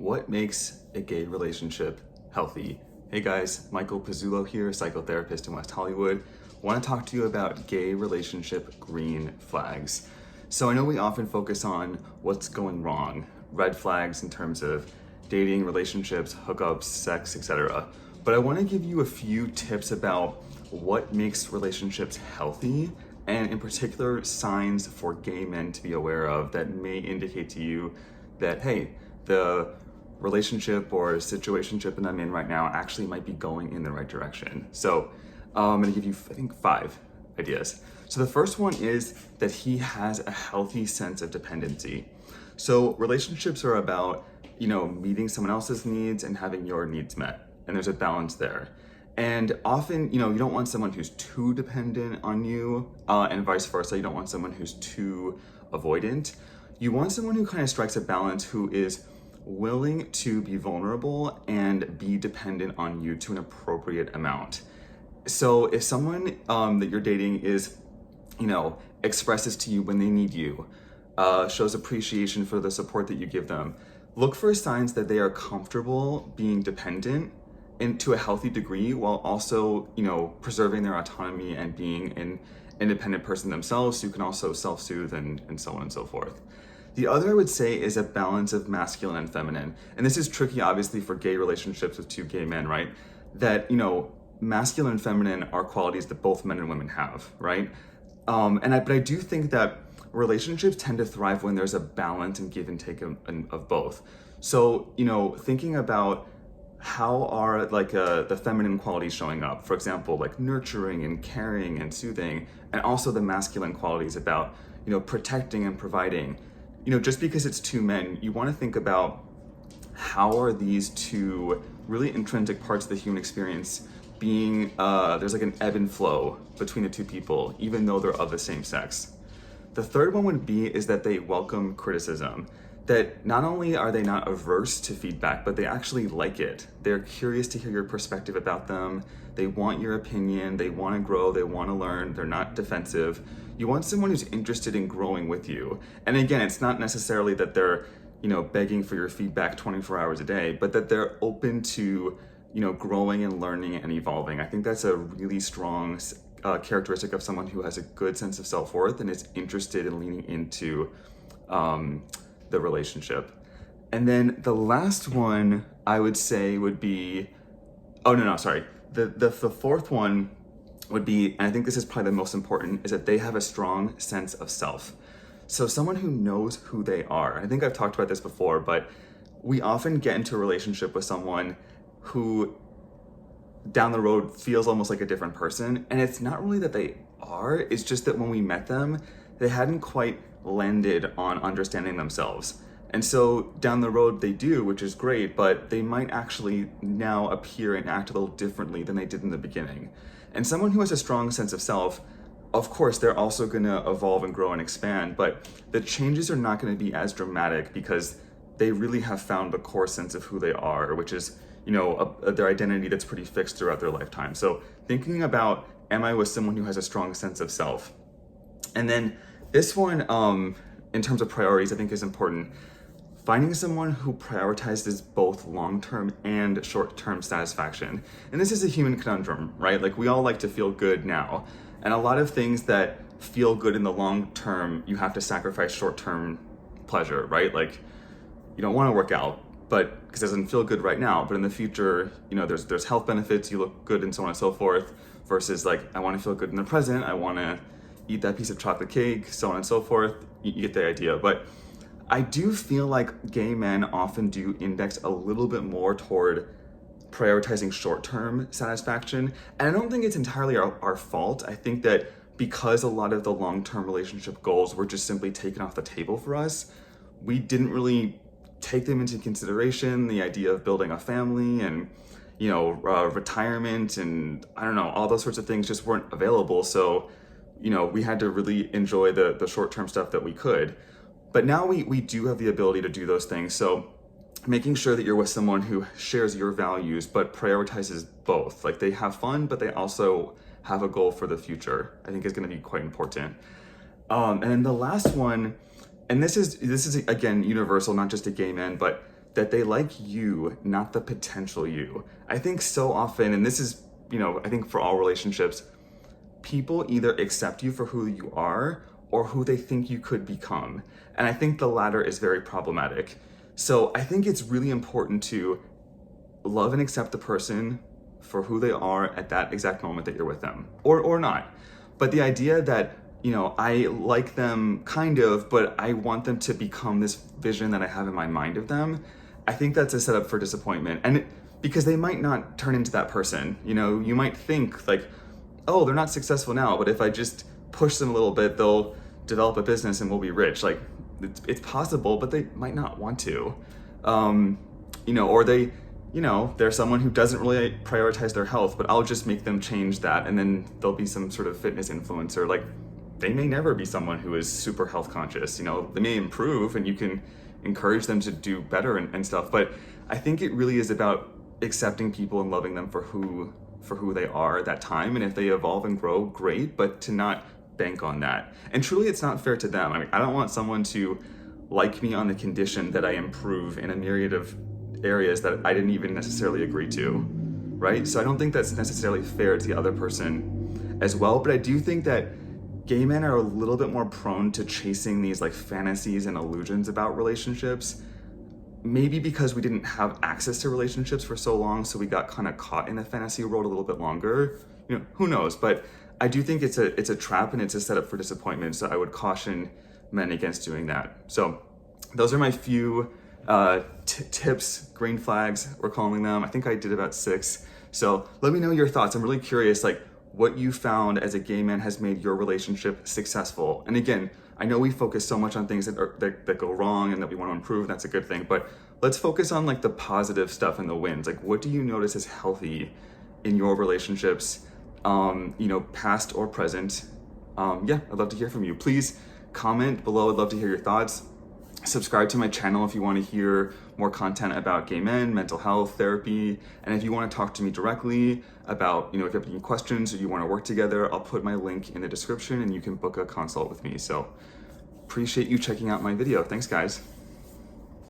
What makes a gay relationship healthy? Hey guys, Michael Pizzulo here, psychotherapist in West Hollywood. Want to talk to you about gay relationship green flags. So I know we often focus on what's going wrong, red flags in terms of dating, relationships, hookups, sex, etc. But I want to give you a few tips about what makes relationships healthy, and in particular signs for gay men to be aware of that may indicate to you that, hey, the relationship or situationship that I'm in right now actually might be going in the right direction. So I'm gonna give you, I think, 5 ideas. So the first one is that he has a healthy sense of dependency. So relationships are about, meeting someone else's needs and having your needs met. And there's a balance there. And often, you don't want someone who's too dependent on you, and vice versa. You don't want someone who's too avoidant. You want someone who kind of strikes a balance, who is willing to be vulnerable and be dependent on you to an appropriate amount. So if someone that you're dating is, expresses to you when they need you, shows appreciation for the support that you give them, look for signs that they are comfortable being dependent and to a healthy degree, while also, preserving their autonomy and being an independent person themselves who can also self-soothe and so on and so forth. The other, I would say, is a balance of masculine and feminine. And this is tricky, obviously, for gay relationships with 2 gay men, right? That, masculine and feminine are qualities that both men and women have, right? But I do think that relationships tend to thrive when there's a balance and give and take of both. So, thinking about how are the feminine qualities showing up, for example, like nurturing and caring and soothing, and also the masculine qualities about, protecting and providing. Just because it's 2 men, you want to think about how are these 2 really intrinsic parts of the human experience being, there's like an ebb and flow between the 2 people, even though they're of the same sex. The third one would be is that they welcome criticism. That not only are they not averse to feedback, but they actually like it. They're curious to hear your perspective about them. They want your opinion. They want to grow. They want to learn. They're not defensive. You want someone who's interested in growing with you. And again, it's not necessarily that they're, begging for your feedback 24 hours a day, but that they're open to, growing and learning and evolving. I think that's a really strong characteristic of someone who has a good sense of self-worth and is interested in leaning into the relationship. And then the last one I would say would be, the fourth one would be, and I think this is probably the most important, is that they have a strong sense of self. So someone who knows who they are. I think I've talked about this before, but we often get into a relationship with someone who down the road feels almost like a different person. And it's not really that they are, it's just that when we met them, they hadn't quite landed on understanding themselves. And so down the road they do, which is great, but they might actually now appear and act a little differently than they did in the beginning. And someone who has a strong sense of self, of course, they're also gonna evolve and grow and expand, but the changes are not gonna be as dramatic because they really have found the core sense of who they are, which is, their identity that's pretty fixed throughout their lifetime. So thinking about, am I with someone who has a strong sense of self? And then this one, in terms of priorities, I think is important. Finding someone who prioritizes both long-term and short-term satisfaction. And this is a human conundrum, right? Like, we all like to feel good now. And a lot of things that feel good in the long term, you have to sacrifice short-term pleasure, right? Like, you don't want to work out, but because it doesn't feel good right now, but in the future, there's health benefits, you look good and so on and so forth, versus like, I want to feel good in the present, I want to eat that piece of chocolate cake, so on and so forth. You get the idea. But I do feel like gay men often do index a little bit more toward prioritizing short-term satisfaction. And I don't think it's entirely our fault. I think that because a lot of the long-term relationship goals were just simply taken off the table for us, we didn't really take them into consideration. The idea of building a family and, retirement and I don't know, all those sorts of things just weren't available. So, we had to really enjoy the short-term stuff that we could. But now we do have the ability to do those things. So making sure that you're with someone who shares your values, but prioritizes both. Like, they have fun, but they also have a goal for the future, I think is gonna be quite important. And then the last one, and this is again universal, not just to gay men, but that they like you, not the potential you. I think so often, and this is, I think for all relationships, people either accept you for who you are or who they think you could become. And I think the latter is very problematic. So I think it's really important to love and accept the person for who they are at that exact moment that you're with them, or not. But the idea that, I like them kind of, but I want them to become this vision that I have in my mind of them, I think that's a setup for disappointment. And because they might not turn into that person. You might think like, oh, they're not successful now, but if I just push them a little bit, they'll develop a business and we'll be rich. Like, it's possible, but they might not want to. Or they, they're someone who doesn't really prioritize their health, but I'll just make them change that, and then they'll be some sort of fitness influencer. Like, they may never be someone who is super health conscious. They may improve and you can encourage them to do better and stuff. But I think it really is about accepting people and loving them for who they are at that time. And if they evolve and grow, great, but to not bank on that. And truly, it's not fair to them. I mean, I don't want someone to like me on the condition that I improve in a myriad of areas that I didn't even necessarily agree to, right? So I don't think that's necessarily fair to the other person as well. But I do think that gay men are a little bit more prone to chasing these like fantasies and illusions about relationships. Maybe because we didn't have access to relationships for so long, so we got kind of caught in the fantasy world a little bit longer. Who knows? But I do think it's a trap and it's a setup for disappointment. So I would caution men against doing that. So those are my few tips, green flags, we're calling them. I think I did about 6. So let me know your thoughts. I'm really curious, like, what you found as a gay man has made your relationship successful. And again, I know we focus so much on things that go wrong and that we want to improve, and that's a good thing, but let's focus on like the positive stuff and the wins. Like, what do you notice is healthy in your relationships, past or present? I'd love to hear from you. Please comment below. I'd love to hear your thoughts. Subscribe to my channel if you want to hear more content about gay men, mental health, therapy, and if you want to talk to me directly about, if you have any questions or you want to work together, I'll put my link in the description and you can book a consult with me. So appreciate you checking out my video. Thanks, guys.